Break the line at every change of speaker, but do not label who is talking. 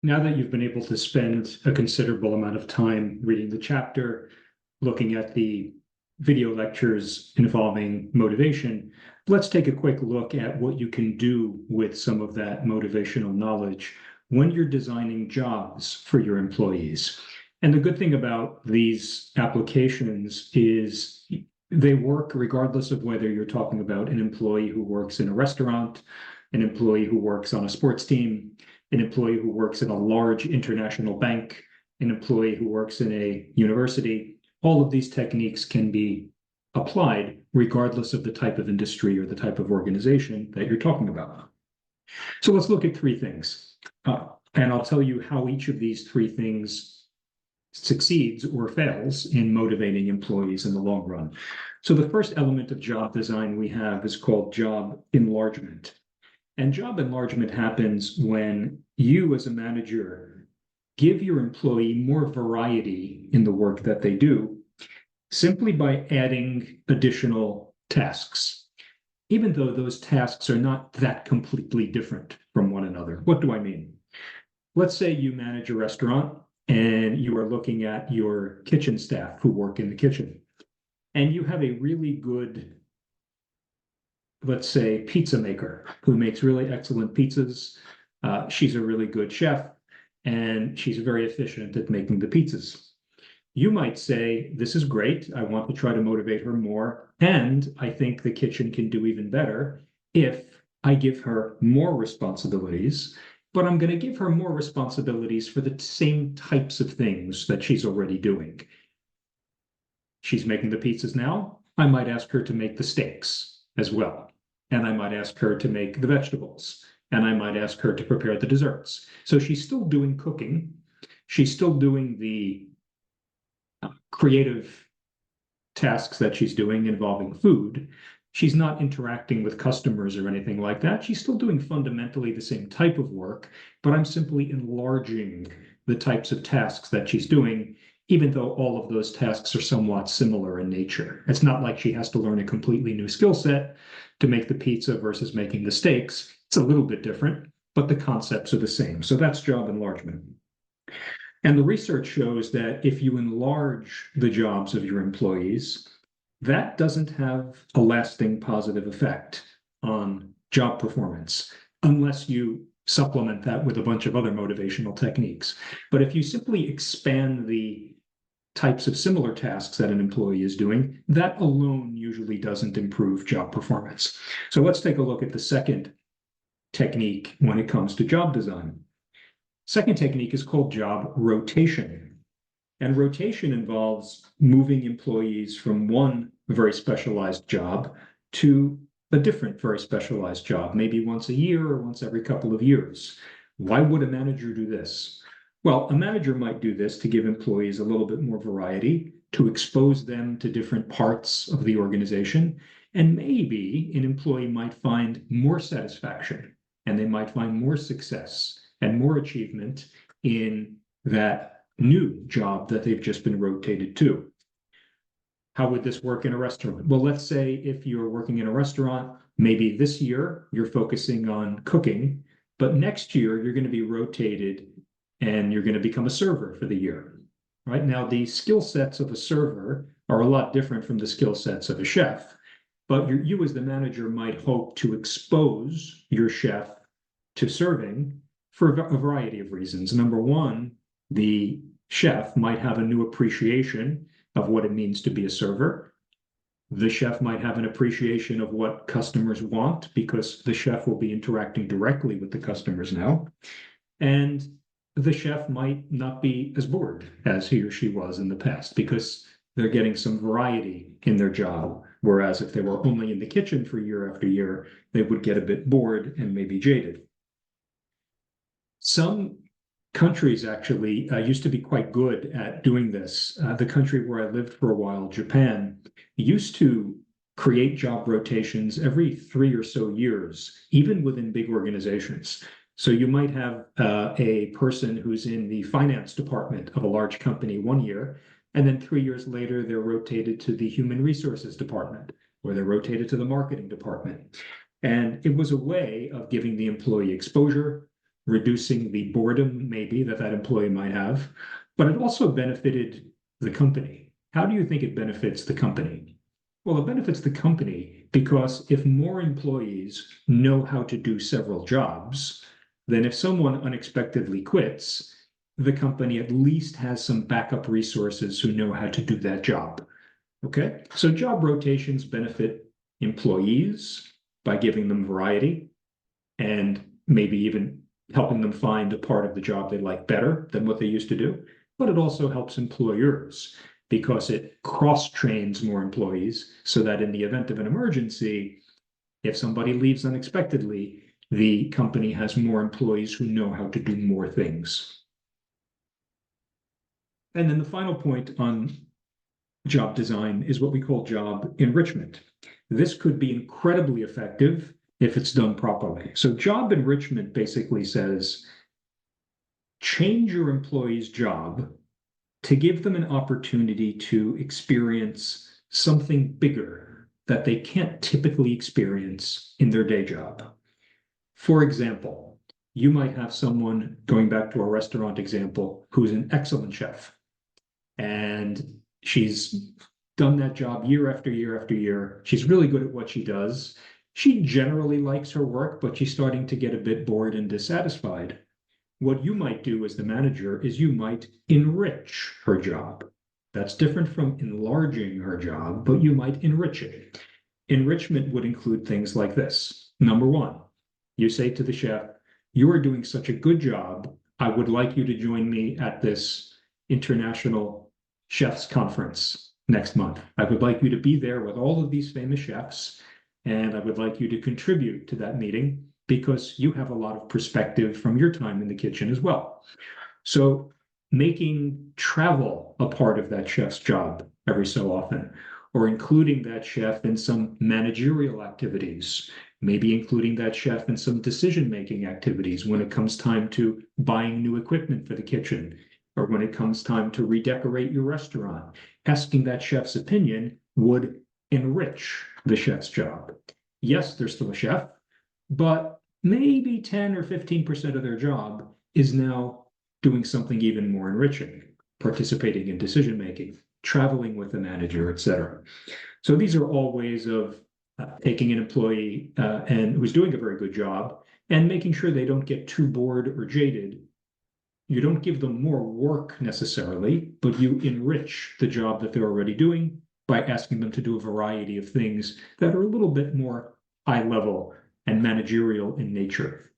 now that you've been able to spend a considerable amount of time reading the chapter, looking at the video lectures involving motivation, let's take a quick look at what you can do with some of that motivational knowledge when you're designing jobs for your employees. And the good thing about these applications is they work regardless of whether you're talking about an employee who works in a restaurant, an employee who works on a sports team, an employee who works in a large international bank, an employee who works in a university. All of these techniques can be applied regardless of the type of industry or the type of organization that you're talking about. So let's look at three things. And I'll tell you how each of these three things succeeds or fails in motivating employees in the long run. So the first element of job design we have is called job enlargement. And job enlargement happens when you as a manager give your employee more variety in the work that they do simply by adding additional tasks, even though those tasks are not that completely different from one another. What do I mean? Let's say you manage a restaurant and you are looking at your kitchen staff who work in the kitchen, and you have a really good, let's say, pizza maker who makes really excellent pizzas. She's a really good chef, and she's very efficient at making the pizzas. You might say, this is great. I want to try to motivate her more. And I think the kitchen can do even better if I give her more responsibilities, but I'm going to give her more responsibilities for the same types of things that she's already doing. She's making the pizzas now. I might ask her to make the steaks as well. And I might ask her to make the vegetables. And I might ask her to prepare the desserts. So she's still doing cooking. She's still doing the creative tasks that she's doing involving food. She's not interacting with customers or anything like that. She's still doing fundamentally the same type of work, but I'm simply enlarging the types of tasks that she's doing, even though all of those tasks are somewhat similar in nature. It's not like she has to learn a completely new skill set to make the pizza versus making the steaks. It's a little bit different, but the concepts are the same. So that's job enlargement. And the research shows that if you enlarge the jobs of your employees, that doesn't have a lasting positive effect on job performance unless you supplement that with a bunch of other motivational techniques. But if you simply expand the types of similar tasks that an employee is doing, that alone usually doesn't improve job performance. So let's take a look at the second technique when it comes to job design. Second technique is called job rotation. And rotation involves moving employees from one very specialized job to a different very specialized job, maybe once a year or once every couple of years. Why would a manager do this? Well, a manager might do this to give employees a little bit more variety, to expose them to different parts of the organization, and maybe an employee might find more satisfaction and they might find more success and more achievement in that new job that they've just been rotated to. How would this work in a restaurant? Well, let's say if you're working in a restaurant, maybe this year you're focusing on cooking, but next year you're going to be rotated and you're going to become a server for the year. Right now, the skill sets of a server are a lot different from the skill sets of a chef, but you as the manager might hope to expose your chef to serving for a variety of reasons. Number one, the chef might have a new appreciation of what it means to be a server. The chef might have an appreciation of what customers want because the chef will be interacting directly with the customers now. And the chef might not be as bored as he or she was in the past because they're getting some variety in their job. Whereas if they were only in the kitchen for year after year, they would get a bit bored and maybe jaded. Some countries actually used to be quite good at doing this. The country where I lived for a while, Japan, used to create job rotations every 3 or so years, even within big organizations. So you might have a person who's in the finance department of a large company 1 year, and then 3 years later, they're rotated to the human resources department, or they're rotated to the marketing department. And it was a way of giving the employee exposure, reducing the boredom maybe that employee might have, but it also benefited the company. How do you think it benefits the company? Well, it benefits the company because if more employees know how to do several jobs, then if someone unexpectedly quits, the company at least has some backup resources who know how to do that job. Okay, so job rotations benefit employees by giving them variety and maybe even helping them find a part of the job they like better than what they used to do. But it also helps employers because it cross-trains more employees so that in the event of an emergency, if somebody leaves unexpectedly, the company has more employees who know how to do more things. And then the final point on job design is what we call job enrichment. This could be incredibly effective if it's done properly. So job enrichment basically says, change your employee's job to give them an opportunity to experience something bigger that they can't typically experience in their day job. For example, you might have someone, going back to our restaurant example, who's an excellent chef. And she's done that job year after year after year. She's really good at what she does. She generally likes her work, but she's starting to get a bit bored and dissatisfied. What you might do as the manager is you might enrich her job. That's different from enlarging her job, but you might enrich it. Enrichment would include things like this. Number one, you say to the chef, you are doing such a good job. I would like you to join me at this international chefs conference next month. I would like you to be there with all of these famous chefs, and I would like you to contribute to that meeting because you have a lot of perspective from your time in the kitchen as well. So making travel a part of that chef's job every so often, or including that chef in some managerial activities, maybe including that chef in some decision-making activities when it comes time to buying new equipment for the kitchen, or when it comes time to redecorate your restaurant. Asking that chef's opinion would enrich the chef's job. Yes, they're still a chef, but maybe 10 or 15% of their job is now doing something even more enriching, participating in decision making, traveling with the manager, etc. So these are all ways of taking an employee and who's doing a very good job and making sure they don't get too bored or jaded. You don't give them more work necessarily, but you enrich the job that they're already doing by asking them to do a variety of things that are a little bit more high level and managerial in nature.